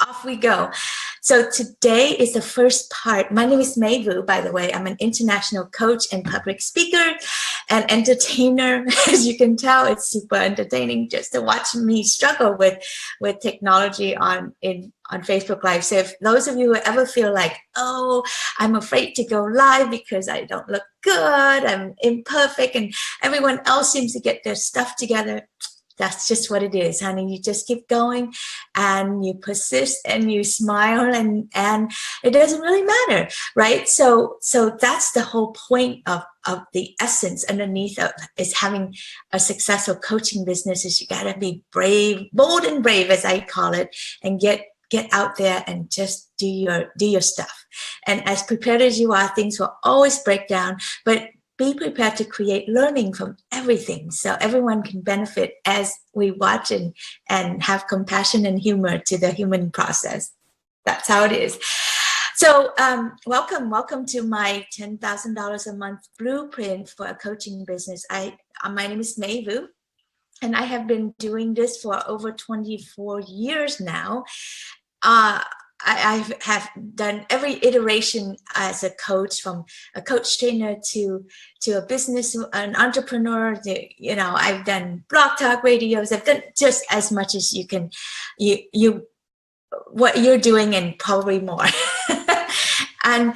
off we go. So today is the first part. My name is Mai Vu, by the way. I'm an international coach and public speaker and entertainer. As you can tell, it's super entertaining just to watch me struggle with technology on Facebook Live. So if those of you who ever feel like, oh, I'm afraid to go live because I don't look good, I'm imperfect, and everyone else seems to get their stuff together, that's just what it is, honey. You just keep going and you persist and you smile and it doesn't really matter, right? So that's the whole point of the essence underneath of is having a successful coaching business is you gotta be brave, bold and brave, as I call it, and get out there and just do your stuff. And as prepared as you are, things will always break down, but be prepared to create learning from everything so everyone can benefit as we watch and have compassion and humor to the human process. That's how it is. So welcome to my $10,000 a month blueprint for a coaching business. My name is Mai Vu, and I have been doing this for over 24 years now. I have done every iteration as a coach, from a coach trainer to a business, an entrepreneur. I've done blog talk radios. I've done just as much as you can, what you're doing and probably more. And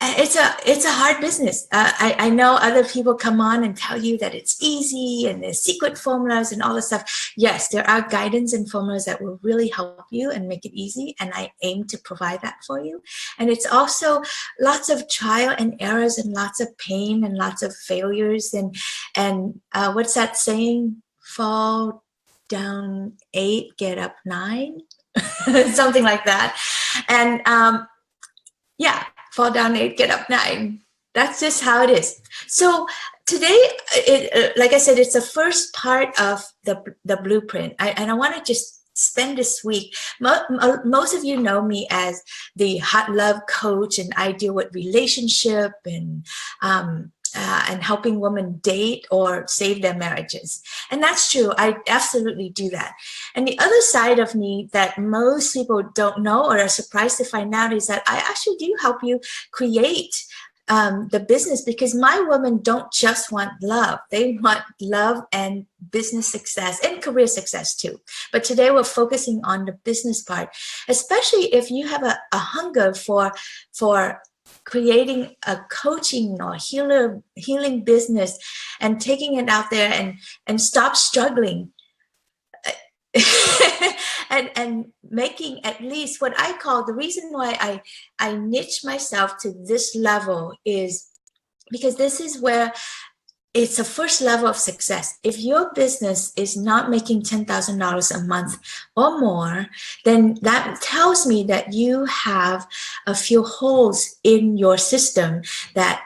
it's a hard business. I know other people come on and tell you that it's easy and there's secret formulas and all this stuff. Yes, there are guidance and formulas that will really help you and make it easy, and I aim to provide that for you. And it's also lots of trial and errors and lots of pain and lots of failures and what's that saying? Fall down 8, get up 9, something like that. And yeah. Fall down 8, get up 9. That's just how it is. So today, like I said, it's the first part of the blueprint. And I want to just spend this week. Most of you know me as the hot love coach, and I deal with relationship and helping women date or save their marriages. And that's true. I absolutely do that. And the other side of me that most people don't know or are surprised to find out is that I actually do help you create the business, because my women don't just want love. They want love and business success and career success too. But today we're focusing on the business part, especially if you have a hunger for creating a coaching or healing business and taking it out there and stop struggling and making at least what I call, the reason why I niche myself to this level is because this is where it's a first level of success. If your business is not making $10,000 a month or more, then that tells me that you have a few holes in your system that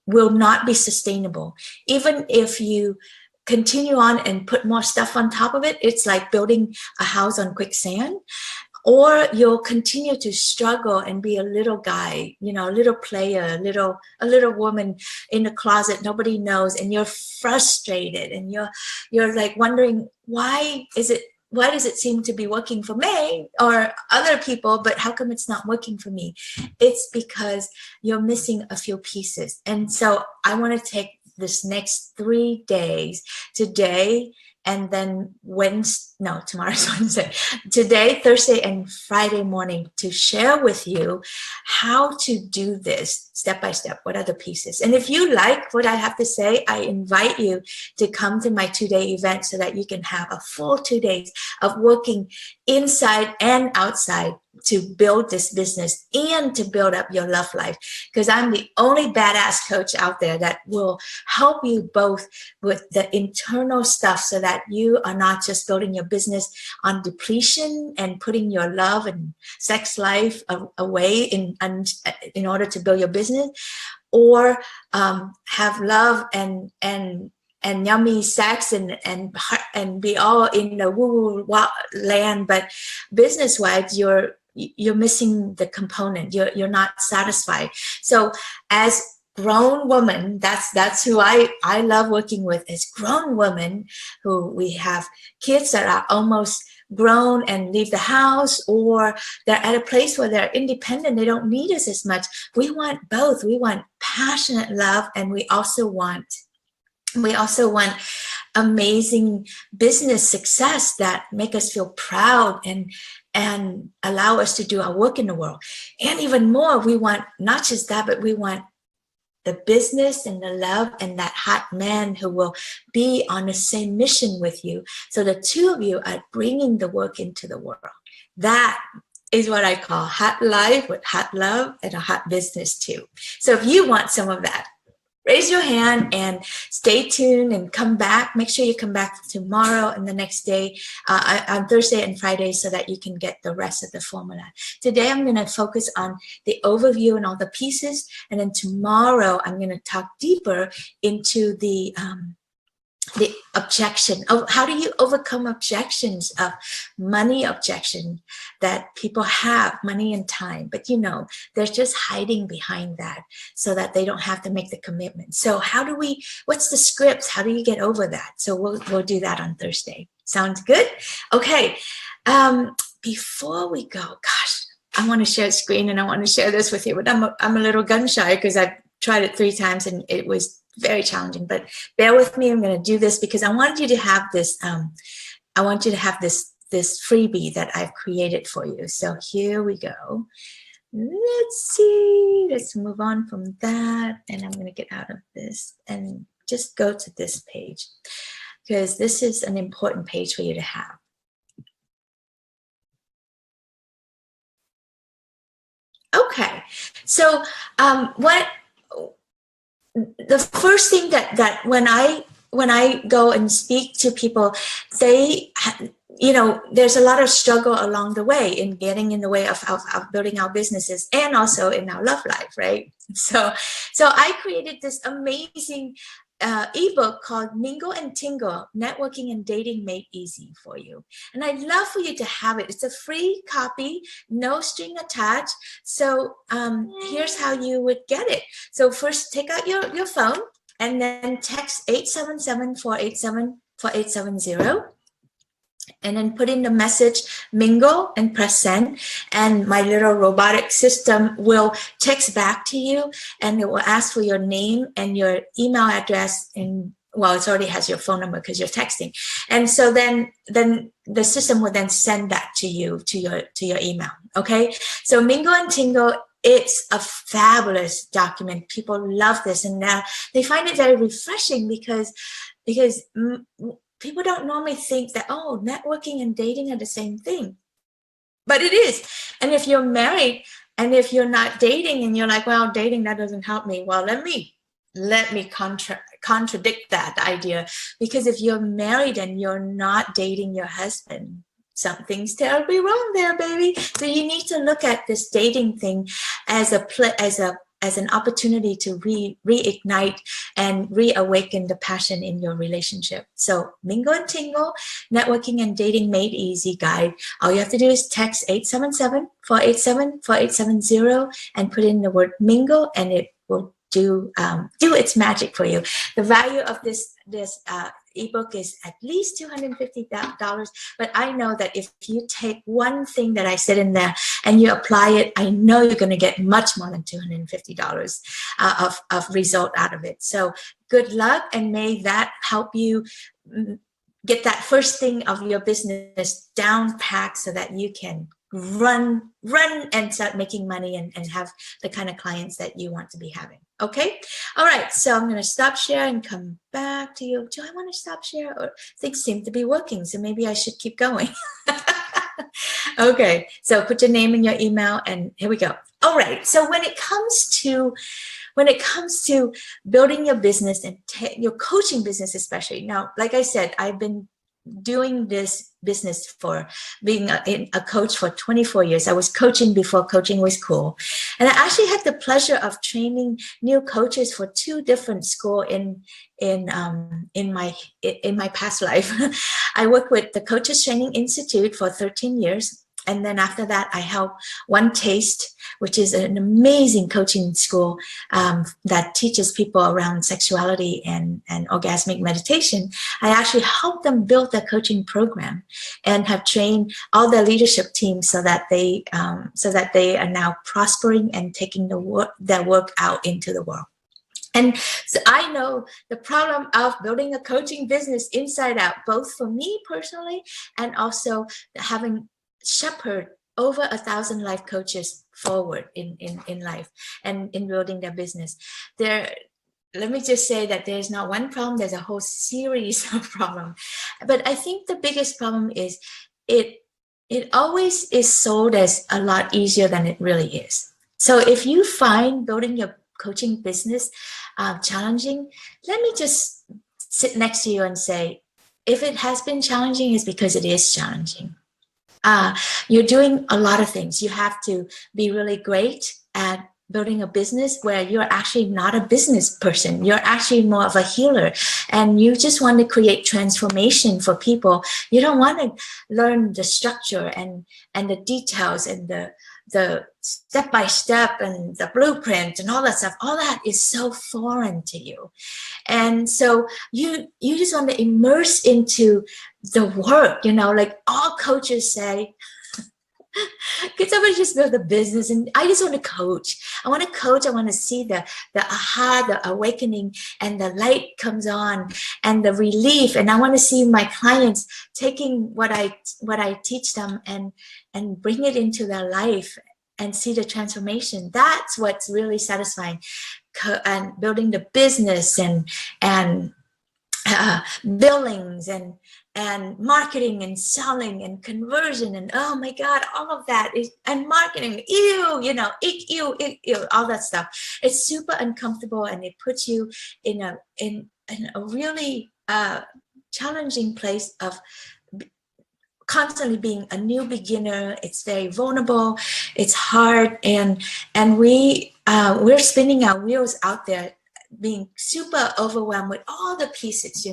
will not be sustainable. Even if you continue on and put more stuff on top of it, it's like building a house on quicksand. Or you'll continue to struggle and be a little guy, a little player, a little woman in the closet nobody knows, and you're frustrated and you're like wondering, why does it seem to be working for me or other people, but how come it's not working for me? It's because you're missing a few pieces. And so I want to take this next 3 days, today, and then tomorrow's Wednesday, today, Thursday, and Friday morning, to share with you how to do this step by step. What are the pieces? And if you like what I have to say, I invite you to come to my 2-day event so that you can have a full 2 days of working inside and outside to build this business and to build up your love life. Because I'm the only badass coach out there that will help you both with the internal stuff so that you are not just building your business on depletion and putting your love and sex life away in order to build your business, or have love and yummy sex and be all in the woo land, but business-wise you're missing the component. You're not satisfied. So as grown women, that's who I love working with, is grown women who we have kids that are almost grown and leave the house, or they're at a place where they're independent, they don't need us as much. We want both. We want passionate love, and we also want amazing business success that make us feel proud and allow us to do our work in the world. And even more, we want not just that, but we want the business and the love and that hot man who will be on the same mission with you. So the two of you are bringing the work into the world. That is what I call hot life with hot love and a hot business too. So if you want some of that, raise your hand and stay tuned and come back. Make sure you come back tomorrow and the next day, on Thursday and Friday, so that you can get the rest of the formula. Today, I'm going to focus on the overview and all the pieces. And then tomorrow, I'm going to talk deeper into the objection of how do you overcome objections of money objection that people have, money and time, but they're just hiding behind that so that they don't have to make the commitment. So what's the scripts? How do you get over that? So we'll do that on Thursday. Sounds good? Okay. Before we go, gosh, I want to share a screen and I want to share this with you, but I'm a little gun shy because I've tried it 3 times and it was very challenging, but bear with me. I'm going to do this because I want you to have this. I want you to have this freebie that I've created for you. So here we go. Let's see. Let's move on from that, and I'm going to get out of this and just go to this page because this is an important page for you to have. Okay. So the first thing that when I go and speak to people, there's a lot of struggle along the way in getting in the way of building our businesses and also in our love life, right? So I created this amazing ebook called Mingle and Tingle, Networking and Dating Made Easy for you. And I'd love for you to have it. It's a free copy, no string attached. So here's how you would get it. So first, take out your phone and then text 877-487-4870. And then put in the message Mingle and press send, and my little robotic system will text back to you, and it will ask for your name and your email address, and it already has your phone number because you're texting. And so then the system will then send that to you to your email. Okay, so Mingle and Tingle, it's a fabulous document. People love this, and now they find it very refreshing because people don't normally think that, networking and dating are the same thing. But it is. And if you're married and if you're not dating and you're like, well, dating, that doesn't help me. Well, let me contradict that idea. Because if you're married and you're not dating your husband, something's terribly wrong there, baby. So you need to look at this dating thing as an opportunity to reignite and reawaken the passion in your relationship. So Mingle and Tingle, Networking and Dating Made Easy guide. All you have to do is text 877-487-4870 and put in the word Mingle, and it will do its magic for you. The value of this ebook is at least $250, but I know that if you take one thing that I said in there and you apply it, I know you're going to get much more than $250 of result out of it. So good luck, and may that help you get that first thing of your business down packed so that you can run and start making money and have the kind of clients that you want to be having. Okay. All right. So I'm going to stop share and come back to you. Do I want to stop share? Or things seem to be working, so maybe I should keep going. Okay. So put your name and your email, and here we go. All right. So when it comes to building your business and your coaching business, especially now, like I said, I've been doing this business for being a coach for 24 years. I was coaching before coaching was cool. And I actually had the pleasure of training new coaches for 2 different schools in my past life. I worked with the Coaches Training Institute for 13 years. And then after that, I help One Taste, which is an amazing coaching school that teaches people around sexuality and orgasmic meditation. I actually help them build their coaching program and have trained all their leadership teams so that they are now prospering and taking their work out into the world. And so I know the problem of building a coaching business inside out, both for me personally and also having shepherd over 1,000 life coaches forward in life and in building their business. Let me just say that there's not one problem, there's a whole series of problems. But I think the biggest problem is it always is sold as a lot easier than it really is. So if you find building your coaching business challenging, let me just sit next to you and say, if it has been challenging, it's because it is challenging. You're doing a lot of things. You have to be really great at building a business where you're actually not a business person. You're actually more of a healer, and you just want to create transformation for people. You don't want to learn the structure and the details and the step-by-step and the blueprint and all that stuff. All that is so foreign to you. And so you just want to immerse into the work, like all coaches say, could somebody just build a business? And I just want to coach. I want to coach. I want to see the aha, the awakening, and the light comes on, and the relief. And I want to see my clients taking what I teach them and bring it into their life and see the transformation. That's what's really satisfying. And building the business and billings and marketing and selling and conversion and oh my God, all of that is, and marketing, all that stuff. It's super uncomfortable, and it puts you in a really challenging place of constantly being a new beginner. It's very vulnerable. It's hard, and we're spinning our wheels out there, being super overwhelmed with all the pieces.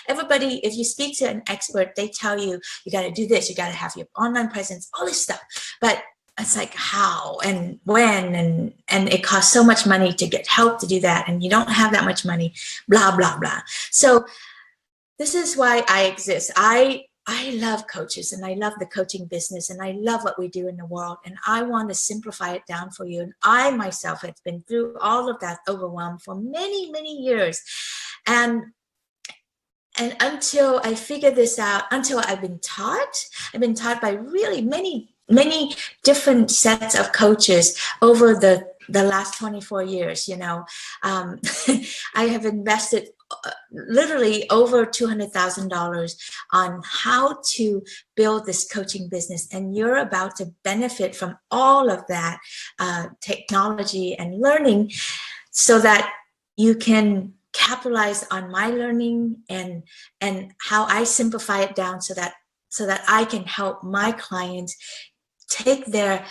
Everybody, if you speak to an expert, they tell you got to do this, you got to have your online presence, all this stuff. But it's like how and when, and it costs so much money to get help to do that, and you don't have that much money, blah blah blah. So this is why I exist. I love coaches, and I love the coaching business, and I love what we do in the world, and I want to simplify it down for you. And I myself have been through all of that overwhelm for many, many years. And until I figure this out, until I've been taught by really many, many different sets of coaches over the last 24 years, I have invested literally over $200,000 on how to build this coaching business, and you're about to benefit from all of that technology and learning, so that you can capitalize on my learning and how I simplify it down, so that I can help my clients take their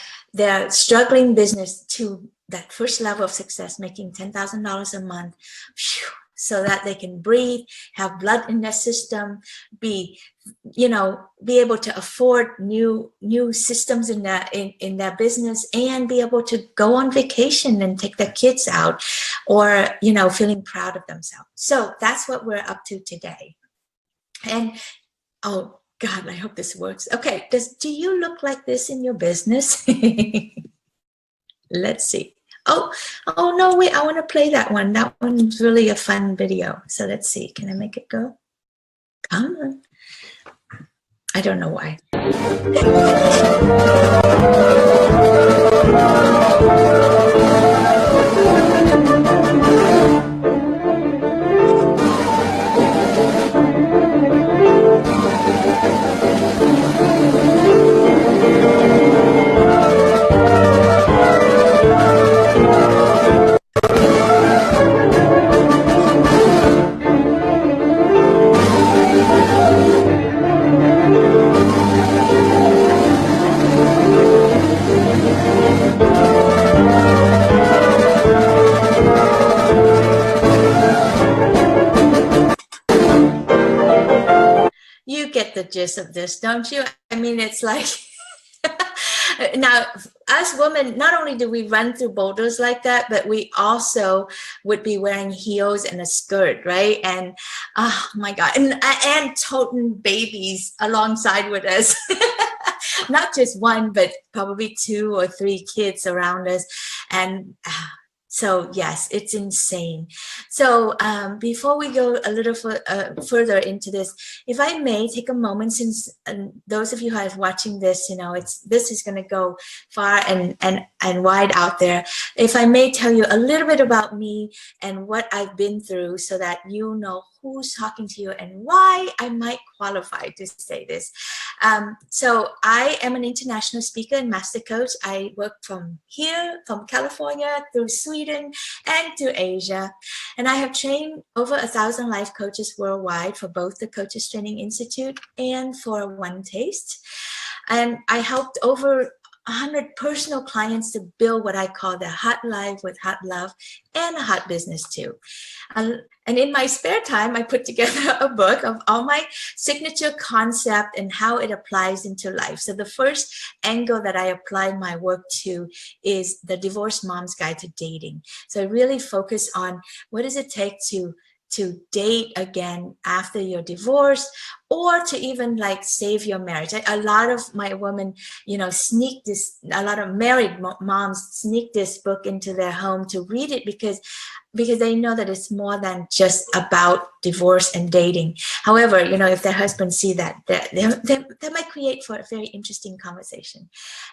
struggling business to that first level of success, making $10,000 a month. Phew, so that they can breathe, have blood in their system, be able to afford new systems in their business, and be able to go on vacation and take their kids out, or feeling proud of themselves. So that's what we're up to today. And oh God, I hope this works. Okay, do you look like this in your business? Let's see. Oh no, wait, I want to play that one. That one's really a fun video. So let's see. Can I make it go? Come on. I don't know why. You get the gist of this, don't you? I mean, it's like Now, us women, not only do we run through boulders like that, but we also would be wearing heels and a skirt, right? And oh my God, and toting babies alongside with us. Not just one, but probably 2 or 3 kids around us. And so yes, it's insane. So before we go a little further into this, if I may take a moment, since those of you who are watching this, this is going to go far and wide out there. If I may tell you a little bit about me and what I've been through, so that you know who's talking to you and why I might qualify to say this. So I am an international speaker and master coach. I work from here, from California, through Sweden and to Asia. And I have trained over 1,000 life coaches worldwide for both the Coaches Training Institute and for One Taste. And I helped over 100 personal clients to build what I call the hot life with hot love and a hot business too. And in my spare time, I put together a book of all my signature concept and how it applies into life. So the first angle that I apply my work to is the divorced mom's guide to dating. So I really focus on what does it take to date again after your divorce, or to even like save your marriage. A lot of my women, sneak this, a lot of married moms sneak this book into their home to read it because they know that it's more than just about divorce and dating. However, if their husbands see that might create for a very interesting conversation.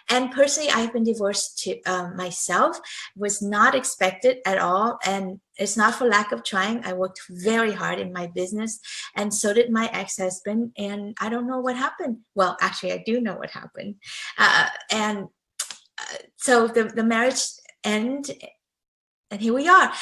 And personally, I've been divorced myself, was not expected at all. And it's not for lack of trying. I worked very hard in my business, and so did my ex-husband. And I don't know what happened. Well, actually, I do know what happened. So the marriage ended, and here we are.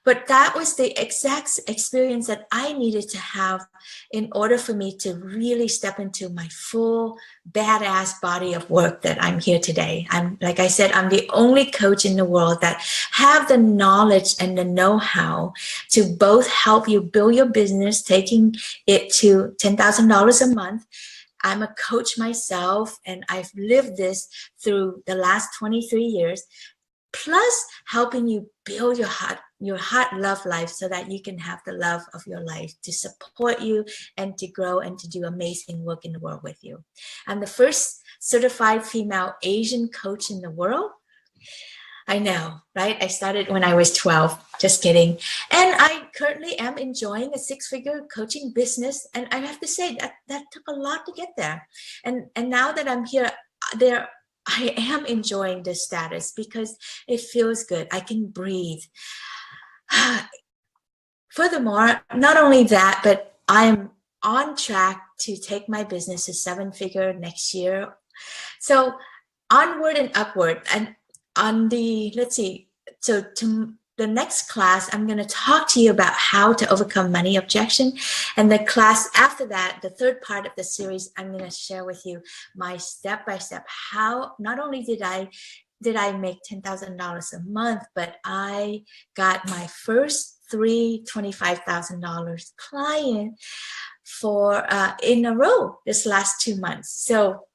But that was the exact experience that I needed to have in order for me to really step into my full badass body of work that I'm here today. Like I said, I'm the only coach in the world that have the knowledge and the know-how to both help you build your business, taking it to $10,000 a month. I'm a coach myself, and I've lived this through the last 23 years. Plus helping you build your heart love life so that you can have the love of your life to support you and to grow and to do amazing work in the world with you. I'm the first certified female Asian coach in the world. I know, right? I started when I was 12, just kidding. And I currently am enjoying a 6-figure coaching business. And I have to say that took a lot to get there. And now that I'm here, I am enjoying this status because it feels good. I can breathe. Furthermore, not only that, but I'm on track to take my business to 7-figure next year. So onward and upward. And on the, to the next class, I'm going to talk to you about how to overcome money objection. And the class after that, the third part of the series, I'm going to share with you my step-by-step how not only did I make $10,000 a month, but I got my first 3 $25,000 client for in a row this last 2 months. So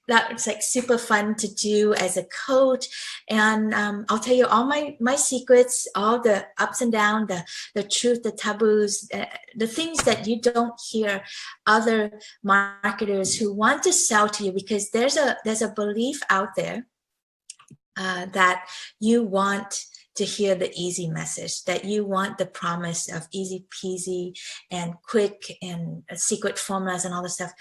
that's like super fun to do as a coach. And I'll tell you all my secrets, all the ups and downs, the truth, the taboos, the things that you don't hear other marketers who want to sell to you, because there's a belief out there that you want to hear the easy message, that you want the promise of easy peasy and quick and secret formulas and all this stuff.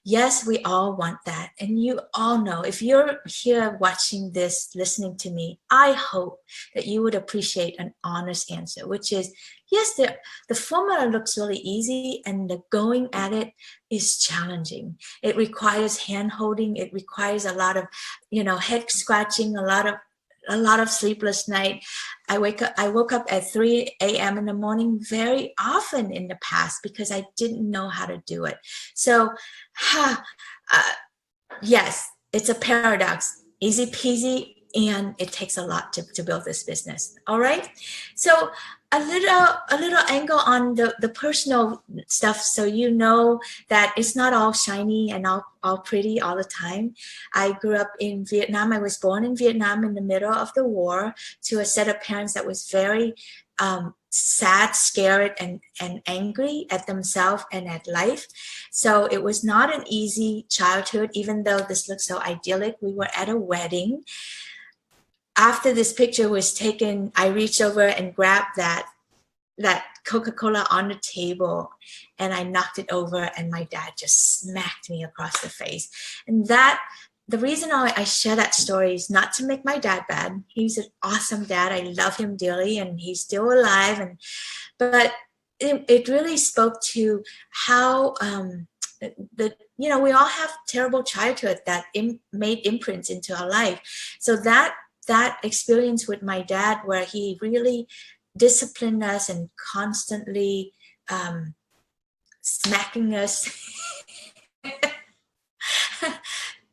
Yes, we all want that. And you all know, if you're here watching this, listening to me, I hope that you would appreciate an honest answer, which is, yes, the formula looks really easy, and the going at it is challenging. It requires hand holding. It requires a lot of, head scratching, a lot of sleepless night. I woke up at 3 a.m. in the morning very often in the past because I didn't know how to do it. So, yes, it's a paradox. Easy peasy, and it takes a lot to build this business. All right. So a little angle on the personal stuff, so you know that it's not all shiny and all pretty all the time. I grew up in Vietnam. I was born in Vietnam in the middle of the war to a set of parents that was very sad, scared, and angry at themselves and at life. So it was not an easy childhood, even though this looks so idyllic. We were at a wedding. After this picture was taken, I reached over and grabbed that Coca-Cola on the table, and I knocked it over, and my dad just smacked me across the face. And the reason I share that story is not to make my dad bad. He's an awesome dad. I love him dearly, and he's still alive. But it really spoke to how we all have terrible childhood that made imprints into our life. So that experience with my dad, where he really disciplined us and constantly smacking us,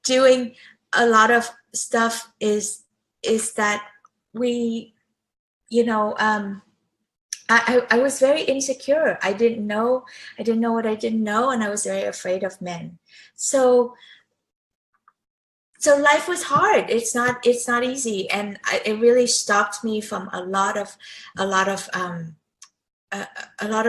doing a lot of stuff, is that we, I was very insecure. I didn't know what I didn't know, and I was very afraid of men. So life was hard. It's not easy, and it really stopped me from a lot of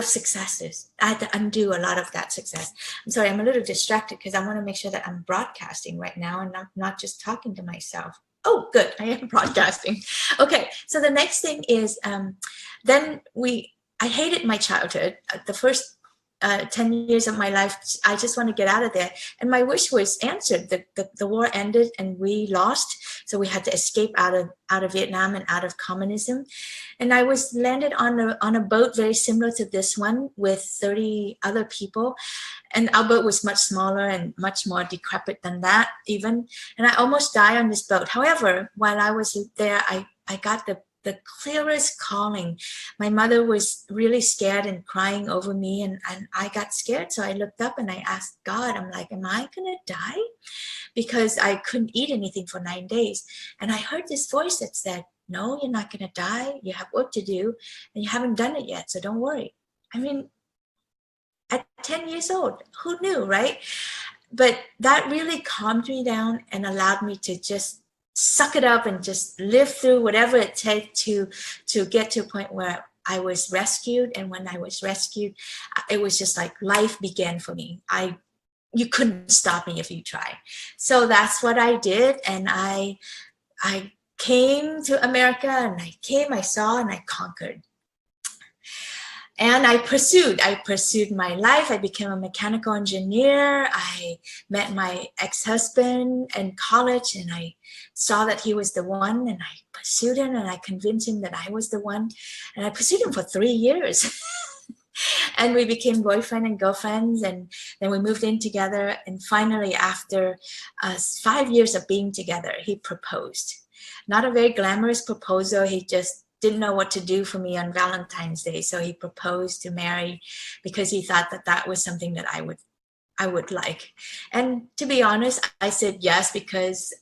successes. I had to undo a lot of that success. I'm sorry, I'm a little distracted because I want to make sure that I'm broadcasting right now and not just talking to myself. Oh, good, I am broadcasting. Okay, so the next thing is, I hated my childhood. The first 10 years of my life, I just want to get out of there. And my wish was answered. The war ended and we lost. So we had to escape out of Vietnam and out of communism. And I was landed on a boat very similar to this one with 30 other people. And our boat was much smaller and much more decrepit than that even. And I almost died on this boat. However, while I was there, I got the clearest calling. My mother was really scared and crying over me, and I got scared. So I looked up and I asked God, I'm like, am I gonna die? Because I couldn't eat anything for 9 days. And I heard this voice that said, no, you're not gonna die. You have work to do and you haven't done it yet, so don't worry. I mean, at 10 years old, who knew, right? But that really calmed me down and allowed me to just suck it up and just live through whatever it takes to get to a point where I was rescued. And when I was rescued, it was just like life began for me. You couldn't stop me if you try. So that's what I did. And I came to America, and I saw, and I conquered. And I pursued my life. I became a mechanical engineer. I met my ex-husband in college, and I saw that he was the one, and I pursued him, and I convinced him that I was the one. And I pursued him for 3 years. And we became boyfriend and girlfriends, and then we moved in together. And finally, after 5 years of being together, he proposed. Not a very glamorous proposal. He just didn't know what to do for me on Valentine's Day. So he proposed to marry because he thought that was something that I would like. And to be honest, I said yes because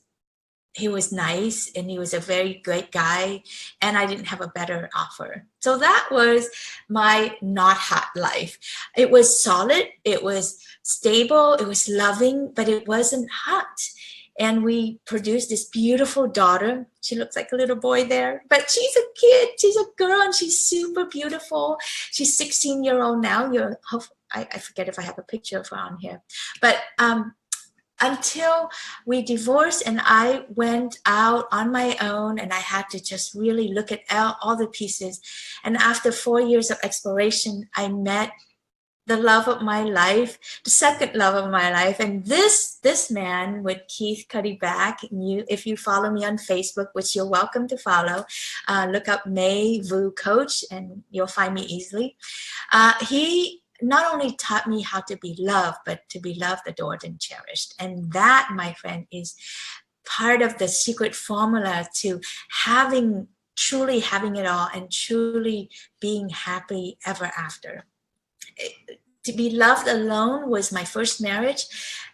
he was nice and he was a very great guy, and I didn't have a better offer. So that was my not hot life. It was solid, it was stable, it was loving, but it wasn't hot. And we produced this beautiful daughter. She looks like a little boy there, but she's a kid. She's a girl, and she's super beautiful. She's 16-year-old now. I forget if I have a picture of her on here. But until we divorced and I went out on my own, and I had to just really look at all the pieces. And after 4 years of exploration, I met the love of my life, the second love of my life. And this man with Keith Cuddy back, if you follow me on Facebook, which you're welcome to follow, look up Mai Vu Coach and you'll find me easily. He not only taught me how to be loved, but to be loved, adored, and cherished. And that, my friend, is part of the secret formula to truly having it all and truly being happy ever after. To be loved alone was my first marriage,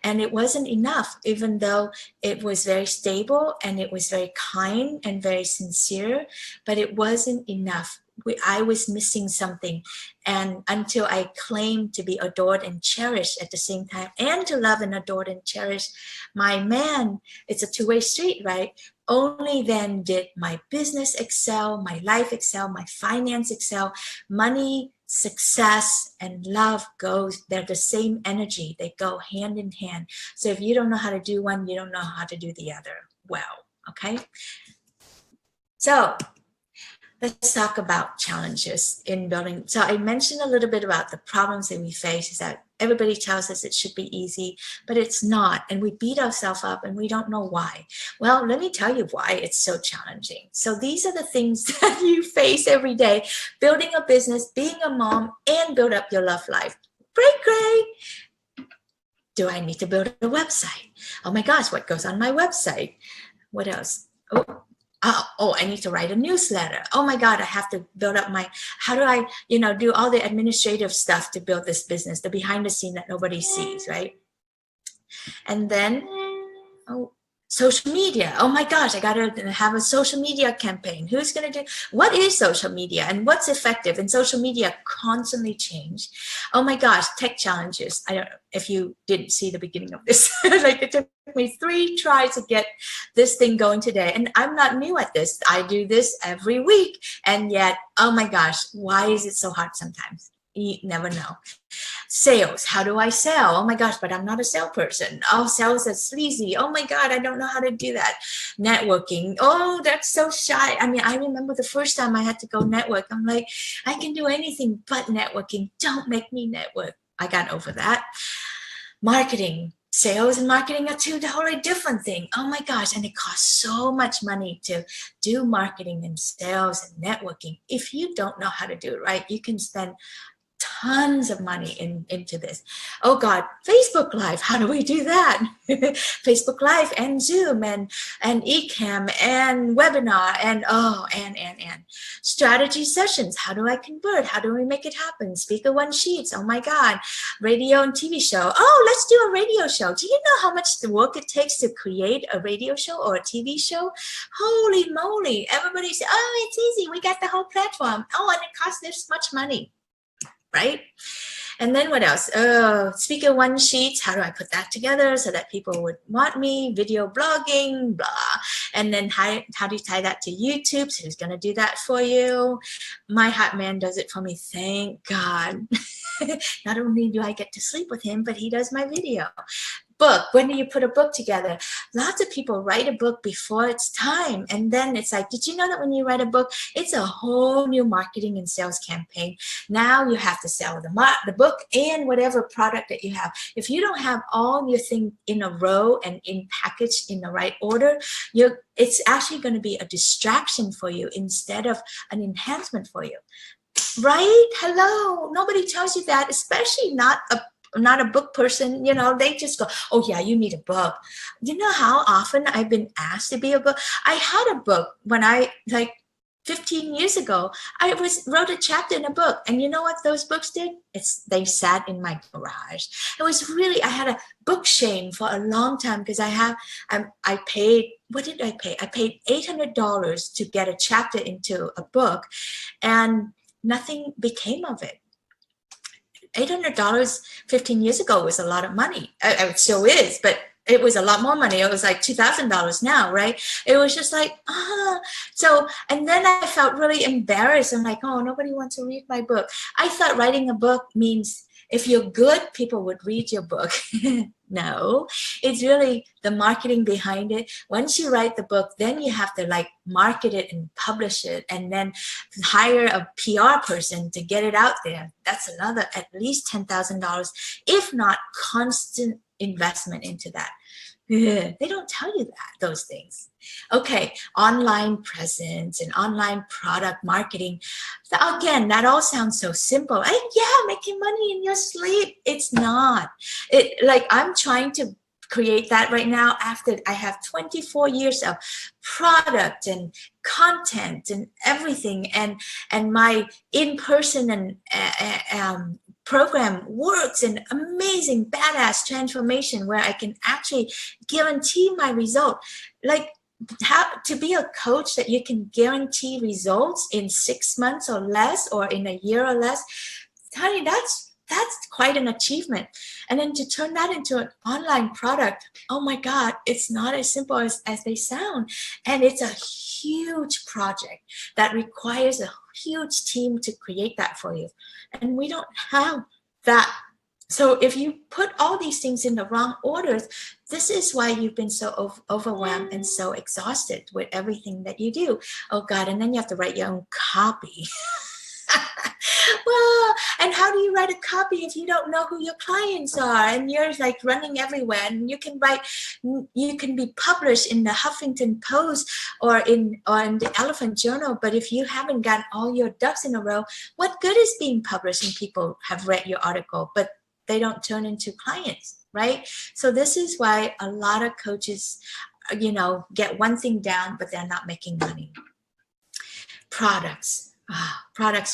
and it wasn't enough, even though it was very stable and it was very kind and very sincere, but it wasn't enough. I was missing something. And until I claimed to be adored and cherished at the same time, and to love and adored and cherish my man, it's a two-way street, right? Only then did my business excel, my life excel, my finance excel. Money, success, and love they're the same energy. They go hand in hand. So if you don't know how to do one, you don't know how to do the other well, okay? So let's talk about challenges in building. So I mentioned a little bit about the problems that we face, is that everybody tells us it should be easy, but it's not. And we beat ourselves up and we don't know why. Well, let me tell you why it's so challenging. So these are the things that you face every day: building a business, being a mom, and build up your love life. Great. Do I need to build a website? Oh my gosh, what goes on my website? What else? Oh, I need to write a newsletter. Oh my God, I have to build up how do I, do all the administrative stuff to build this business, the behind the scene that nobody sees, right? And then, social media. Oh my gosh, I got to have a social media campaign. Who's going to do, what is social media and what's effective? And social media constantly change. Oh my gosh, tech challenges. I don't know if you didn't see the beginning of this. Like, it took me 3 tries to get this thing going today. And I'm not new at this. I do this every week. And yet, oh my gosh, why is it so hard sometimes? You never know. Sales. How do I sell? Oh my gosh, but I'm not a salesperson. Oh, sales is sleazy. Oh my God, I don't know how to do that. Networking. Oh, that's so shy. I mean, I remember the first time I had to go network. I'm like, I can do anything but networking. Don't make me network. I got over that. Marketing. Sales and marketing are 2 totally different things. Oh my gosh, and it costs so much money to do marketing and sales and networking. If you don't know how to do it right, you can spend tons of money into this. Oh God, Facebook Live, how do we do that? Facebook Live and Zoom and Ecamm and webinar and strategy sessions. How do I convert? How do we make it happen? Speaker One Sheets. Oh my God, radio and TV show. Oh, let's do a radio show. Do you know how much work it takes to create a radio show or a TV show? Holy moly. Everybody says, oh, it's easy. We got the whole platform. Oh, and it costs this much money. Right? And then what else? Speaker One Sheets. How do I put that together so that people would want me? Video blogging, blah. And then how do you tie that to YouTube? So who's going to do that for you? My hot man does it for me. Thank God. Not only do I get to sleep with him, but he does my video. Book. When do you put a book together? Lots of people write a book before it's time. And then it's like, did you know that when you write a book, it's a whole new marketing and sales campaign. Now you have to sell the book and whatever product that you have. If you don't have all your things in a row and in packaged in the right order, it's actually going to be a distraction for you instead of an enhancement for you. Right? Hello. Nobody tells you that, especially not a book person. They just go, oh yeah, you need a book. You know how often I've been asked to be a book? I had a book when 15 years ago, I wrote a chapter in a book. And you know what those books did? They sat in my garage. It was really, I had a book shame for a long time because I paid, what did I pay? I paid $800 to get a chapter into a book, and nothing became of it. $800 15 years ago was a lot of money. It still is, but it was a lot more money. It was like $2,000 now, right? It was just like, So, and then I felt really embarrassed. I'm like, oh, nobody wants to read my book. I thought writing a book means if you're good, people would read your book. No, it's really the marketing behind it. Once you write the book, then you have to market it and publish it, and then hire a PR person to get it out there. That's another at least $10,000, if not constant investment into that. They don't tell you those things. Okay, online presence and online product marketing. So again, that all sounds so simple. Making money in your sleep. It's not. I'm trying to create that right now after I have 24 years of product and content and everything, and my in-person and program works, an amazing badass transformation where I can actually guarantee my result. to be a coach that you can guarantee results in 6 months or less, or in a year or less, honey, that's quite an achievement. And then to turn that into an online product, oh my God, it's not as simple as they sound. And it's a huge project that requires a huge team to create that for you. And we don't have that. So if you put all these things in the wrong orders, this is why you've been so overwhelmed and so exhausted with everything that you do. Oh God, and then you have to write your own copy. Well, and how do you write a copy if you don't know who your clients are, and you're like running everywhere? And you can be published in the Huffington Post or in the Elephant Journal, but if you haven't got all your ducks in a row, what good is being published and people have read your article, but they don't turn into clients, right? So this is why a lot of coaches, get one thing down, but they're not making money. Products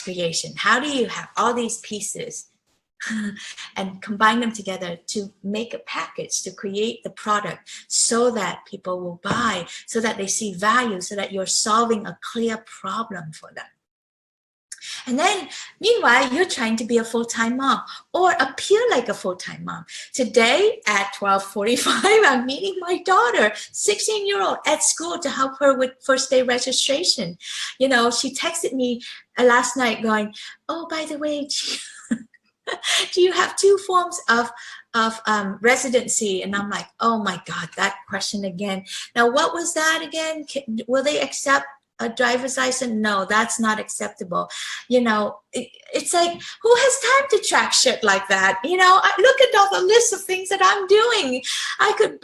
creation. How do you have all these pieces and combine them together to make a package, to create the product so that people will buy, so that they see value, so that you're solving a clear problem for them? And then, meanwhile, you're trying to be a full-time mom or appear like a full-time mom. Today at 12:45, I'm meeting my daughter, 16-year-old, at school to help her with first day registration. She texted me last night going, oh, by the way, do you have 2 forms of residency? And I'm like, oh my God, that question again. Now, what was that again? Will they accept a driver's license? No, that's not acceptable. It's like, who has time to track shit like that? I look at all the list of things that I'm doing. I could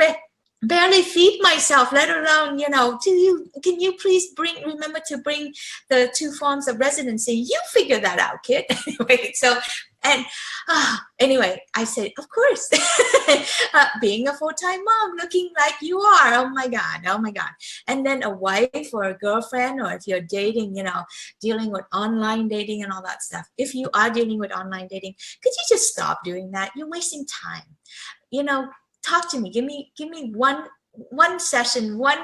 barely feed myself, let alone, can you please remember to bring the 2 forms of residency? You figure that out, kid. Anyway, I said, of course, being a full-time mom, looking like you are, oh my God. And then a wife or a girlfriend, or if you're dating, dealing with online dating and all that stuff. If you are dealing with online dating, could you just stop doing that? You're wasting time. Talk to me. Give me one session, one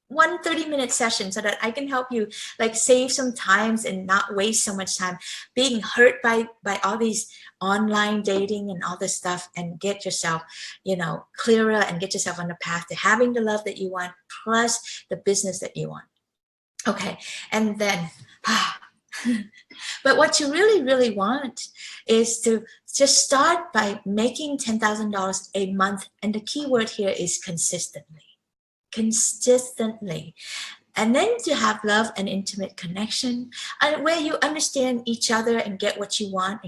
30-minute session, so that I can help you save some times and not waste so much time being hurt by all these online dating and all this stuff, and get yourself, clearer and get yourself on the path to having the love that you want, plus the business that you want. Okay. And then, but what you really, really want is to just start by making $10,000 a month. And the key word here is consistently. And then to have love and intimate connection, and where you understand each other and get what you want,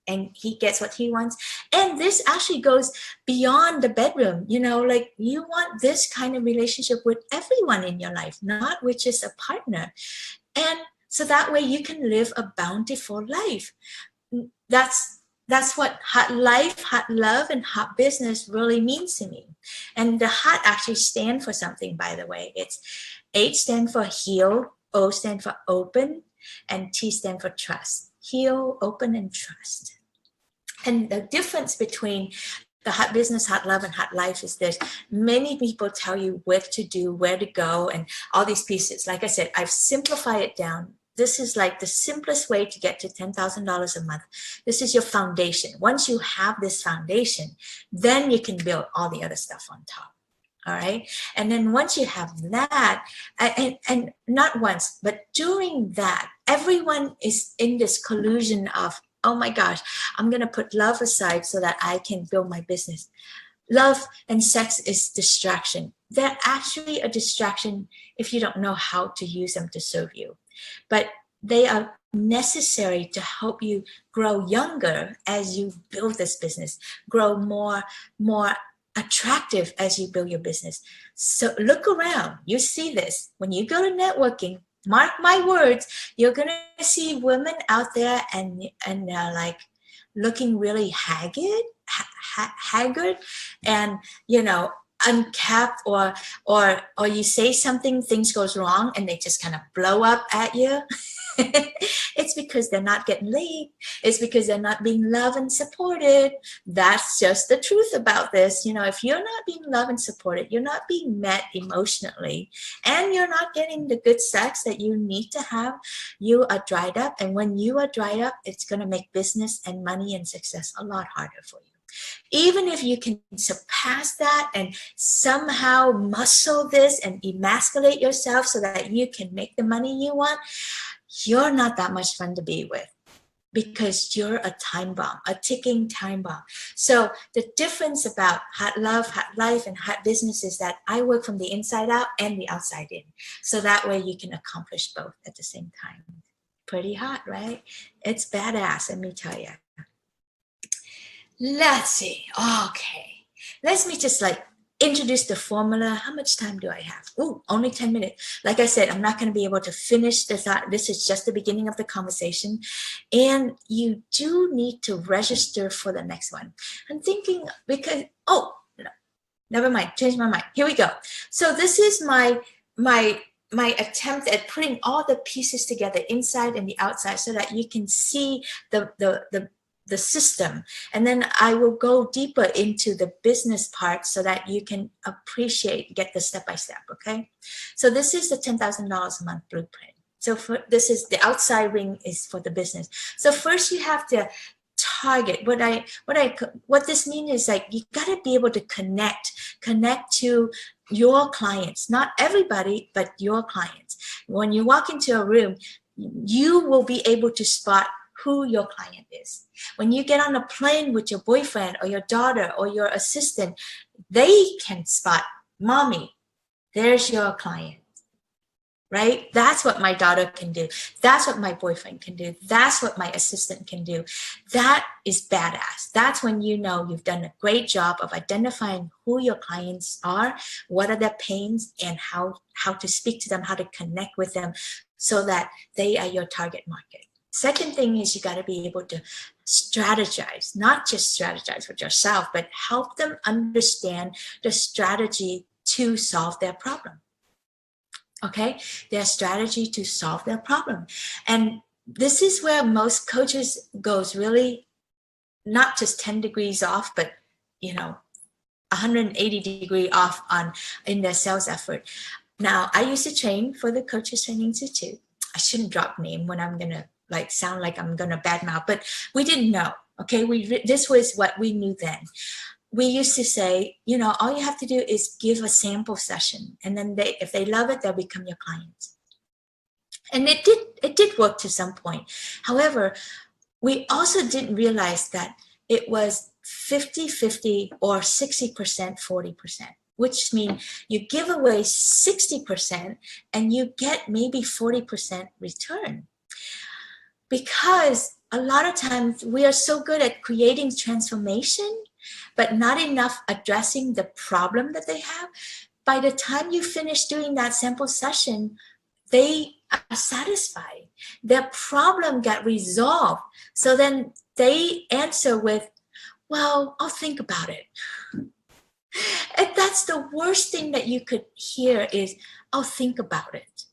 and he gets what he wants. And this actually goes beyond the bedroom. You want this kind of relationship with everyone in your life, not with just a partner. And so that way you can live a bountiful life. That's what hot life, hot love, and hot business really means to me. And the hot actually stand for something, by the way. It's H stand for heal, O stand for open, and T stand for trust. Heal, open, and trust. And the difference between the hot business, hot love, and hot life is this. Many people tell you what to do, where to go, and all these pieces. Like I said, I've simplified it down. This is like the simplest way to get to $10,000 a month. This is your foundation. Once you have this foundation, then you can build all the other stuff on top. All right. And then once you have that, and not once, but during that, everyone is in this collusion of, oh my gosh, I'm going to put love aside so that I can build my business. Love and sex is distraction. They're actually a distraction if you don't know how to use them to serve you. But they are necessary to help you grow younger as you build this business, grow more attractive as you build your business. So look around. You see this. When you go to networking, mark my words, you're going to see women out there and they're like looking really haggard and, uncapped, or you say something, things goes wrong, and they just kind of blow up at you. It's because they're not getting laid. It's because they're not being loved and supported. That's just the truth about this. You know, if you're not being loved and supported, you're not being met emotionally, and you're not getting the good sex that you need to have, you are dried up. And when you are dried up, it's going to make business and money and success a lot harder for you. Even if you can surpass that and somehow muscle this and emasculate yourself so that you can make the money you want, you're not that much fun to be with, because you're a time bomb, a ticking time bomb. So the difference about hot love, hot life, and hot business is that I work from the inside out and the outside in. So that way you can accomplish both at the same time. Pretty hot, right? It's badass, let me tell you. Let's see. Okay. Let me just introduce the formula. How much time do I have? Ooh, only 10 minutes. Like I said, I'm not going to be able to finish this out. This is just the beginning of the conversation. And you do need to register for the next one. I'm thinking because, no, never mind. Change my mind. Here we go. So this is my attempt at putting all the pieces together, inside and the outside, so that you can see the system. And then I will go deeper into the business part so that you can get the step-by-step, okay? So this is the $10,000 a month blueprint. So this is the outside ring is for the business. So first you have to target. What this means is you got to be able to connect to your clients, not everybody, but your clients. When you walk into a room, you will be able to spot who your client is. When you get on a plane with your boyfriend or your daughter or your assistant, they can spot, mommy, there's your client, right? That's what my daughter can do. That's what my boyfriend can do. That's what my assistant can do. That is badass. That's when you know you've done a great job of identifying who your clients are, what are their pains, and how to speak to them, how to connect with them so that they are your target market. Second thing is you got to be able to strategize, not just strategize with yourself, but help them understand the strategy to solve their problem. Okay, their strategy to solve their problem. And this is where most coaches goes really not just 10 degrees off, but 180 degree off in their sales effort. Now, I used to train for the Coaches Training Institute. I shouldn't drop name when I'm going to sound like I'm going to badmouth, but we didn't know. Okay, this was what we knew then. We used to say, all you have to do is give a sample session, and then if they love it, they'll become your clients. And it did work to some point. However, we also didn't realize that it was 50-50 or 60%, 40%, which means you give away 60% and you get maybe 40% return. Because a lot of times we are so good at creating transformation, but not enough addressing the problem that they have. By the time you finish doing that sample session, they are satisfied. Their problem got resolved. So then they answer with, well, I'll think about it. And that's the worst thing that you could hear is, I'll think about it.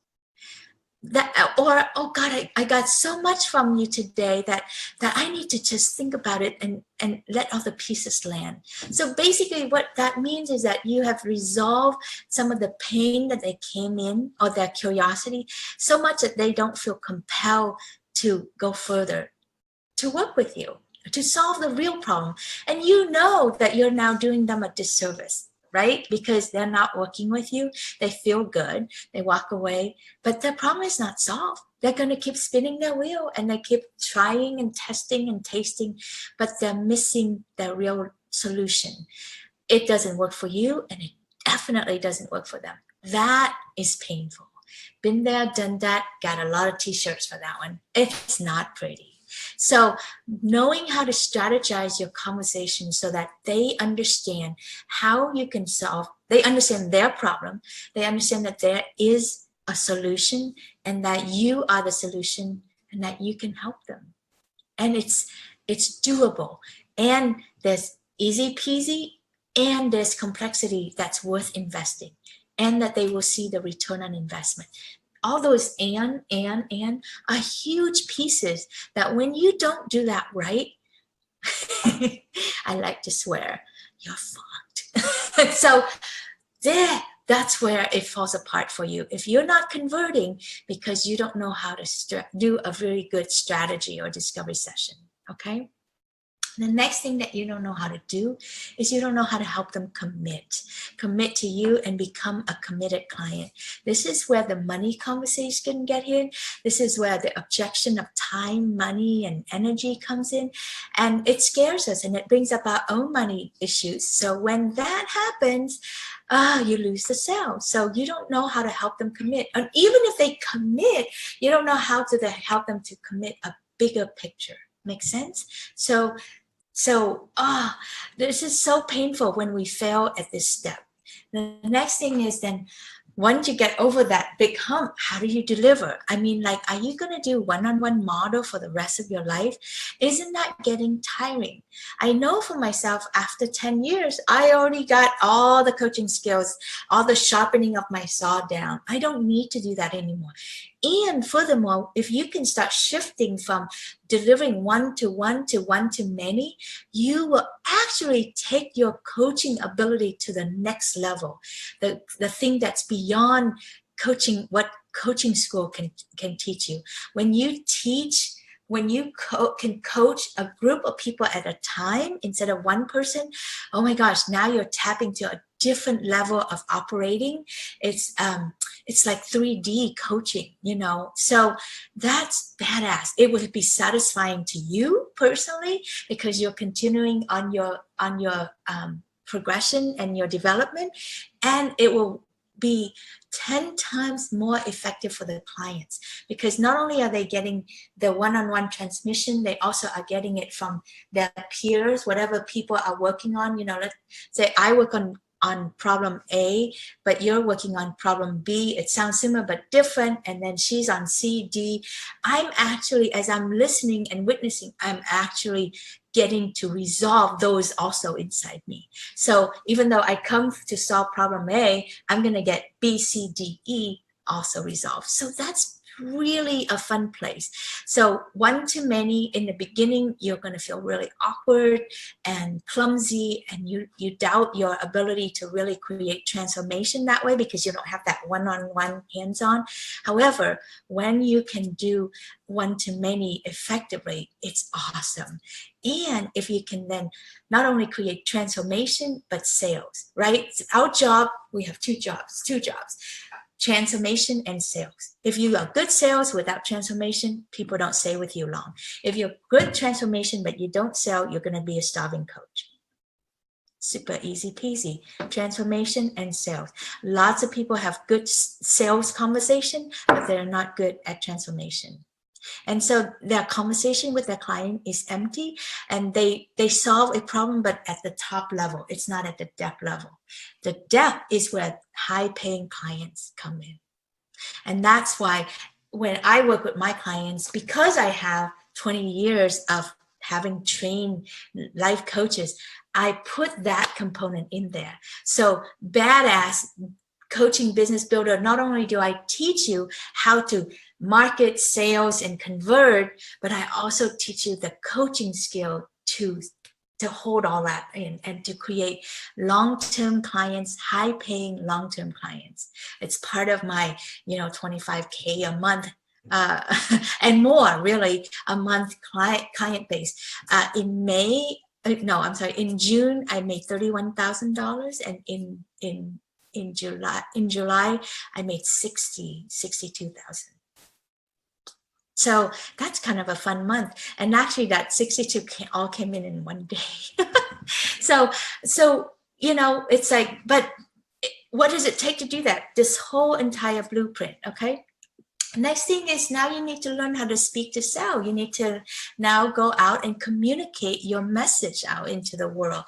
Oh God, I got so much from you today that I need to just think about it and let all the pieces land. So basically what that means is that you have resolved some of the pain that they came in, or their curiosity, so much that they don't feel compelled to go further, to work with you, to solve the real problem. And you know that you're now doing them a disservice, right? Because they're not working with you. They feel good. They walk away, but their problem is not solved. They're going to keep spinning their wheel and they keep trying and testing and tasting, but they're missing the real solution. It doesn't work for you, and it definitely doesn't work for them. That is painful. Been there, done that, got a lot of t-shirts for that one. It's not pretty. So knowing how to strategize your conversation so that they understand how you can solve, they understand their problem, they understand that there is a solution and that you are the solution and that you can help them. And it's doable, and there's easy peasy, and there's complexity that's worth investing, and that they will see the return on investment. all those and are huge pieces that when you don't do that right, I like to swear, you're fucked. So there, that's where it falls apart for you. If you're not converting because you don't know how to do a very good strategy or discovery session, okay? The next thing that you don't know how to do is you don't know how to help them commit to you and become a committed client. This is where the money conversation get in. This is where the objection of time, money, and energy comes in. And it scares us and it brings up our own money issues. So when that happens, you lose the sale. So you don't know how to help them commit. And even if they commit, you don't know how to help them to commit a bigger picture. Make sense? So this is so painful when we fail at this step. The next thing is then, once you get over that big hump, how do you deliver? I mean, like, are you going to do one-on-one model for the rest of your life? Isn't that getting tiring? I know for myself, after 10 years, I already got all the coaching skills, all the sharpening of my saw down. I don't need to do that anymore. And furthermore, if you can start shifting from delivering one-to-one to one-to-many, you will actually take your coaching ability to the next level. The thing that's beyond coaching, what coaching school can teach you. When you teach, when you can coach a group of people at a time instead of one person, oh my gosh, now you're tapping to a different level of operating. It's like 3D coaching, you know. So that's badass. It will be satisfying to you personally because you're continuing on your progression and your development, and it will be 10 times more effective for the clients, because not only are they getting the one-on-one transmission, they also are getting it from their peers, whatever people are working on. You know, let's say I work on problem A, but you're working on problem B. It sounds similar but different, and then she's on C, D. I'm actually, as I'm listening and witnessing, I'm actually getting to resolve those also inside me. So even though I come to solve problem A, I'm going to get B, C, D, E also resolved. So that's really a fun place. So one-to-many, in the beginning, you're going to feel really awkward and clumsy, and you doubt your ability to really create transformation that way because you don't have that one-on-one hands-on. However, when you can do one-to-many effectively, it's awesome. And if you can then not only create transformation, but sales, right? It's our job, we have two jobs, transformation and sales. If you are good sales without transformation, people don't stay with you long. If you're good transformation, but you don't sell, you're going to be a starving coach. Super easy peasy. Transformation and sales. Lots of people have good sales conversation, but they're not good at transformation. And so their conversation with their client is empty, and they solve a problem, but at the top level. It's not at the depth level. The depth is where high-paying clients come in. And that's why when I work with my clients, because I have 20 years of having trained life coaches, I put that component in there. So badass coaching business builder, not only do I teach you how to market, sales, and convert, but I also teach you the coaching skill to hold all that in and to create long-term clients, high-paying long-term clients. It's part of my, $25K a month and more, really, a month client base. In June, I made $31,000, and in July, I made $62,000. So that's kind of a fun month. And actually that 62 all came in one day. So, it's like, but what does it take to do that? This whole entire blueprint, okay? Next thing is now you need to learn how to speak to sell. You need to now go out and communicate your message out into the world.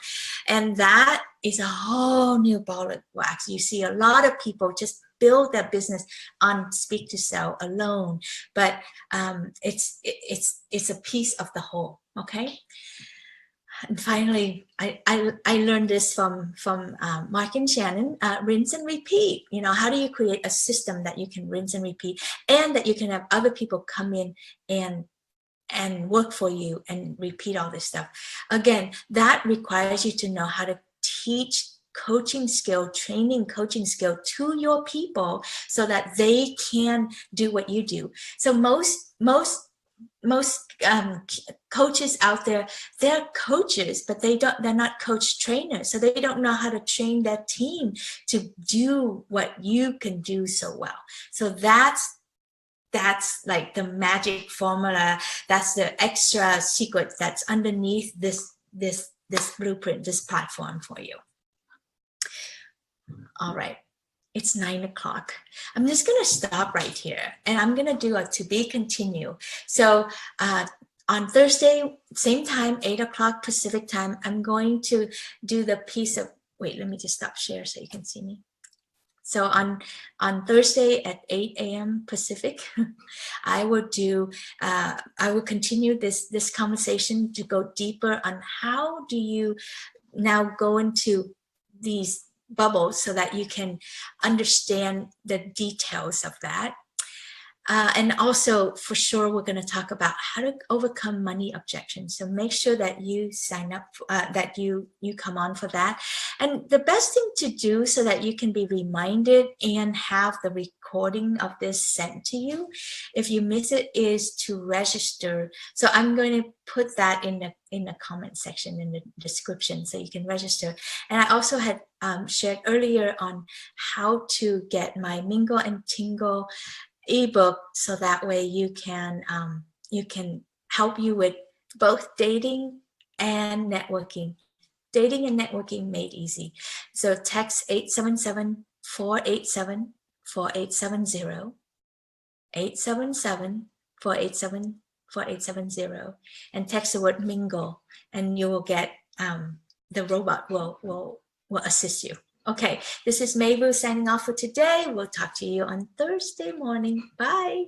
And that is a whole new ball of wax. You see a lot of people just build their business on speak to sell alone, but it's a piece of the whole, okay? And finally, I learned this from Mark and Shannon. Rinse and repeat. You know, how do you create a system that you can rinse and repeat, and that you can have other people come in and work for you and repeat all this stuff. Again, that requires you to know how to teach coaching skill, training coaching skill to your people so that they can do what you do. So most coaches out there, they're coaches, but they're not coach trainers. So they don't know how to train their team to do what you can do so well. So that's like the magic formula. That's the extra secret that's underneath this blueprint, this platform for you. All right, it's 9 o'clock. I'm just going to stop right here, and I'm going to do a to be continue. So on Thursday, same time, 8 o'clock Pacific time, I'm going to do the piece of, wait, let me just stop share so you can see me. So on Thursday at 8 a.m. Pacific, I will continue this conversation to go deeper on how do you now go into these bubbles so that you can understand the details of that. And also, for sure, we're going to talk about how to overcome money objections. So make sure that you sign up, that you come on for that. And the best thing to do so that you can be reminded and have the recording of this sent to you, if you miss it, is to register. So I'm going to put that in the comment section in the description so you can register. And I also had shared earlier on how to get my Mingle and Tingle ebook, so that way you can help you with both dating and networking. Dating and networking made easy. So text 877-487-4870, 877-487-4870, and text the word Mingle, and you will get the robot will assist you. Okay, this is Mai Vu signing off for today. We'll talk to you on Thursday morning. Bye.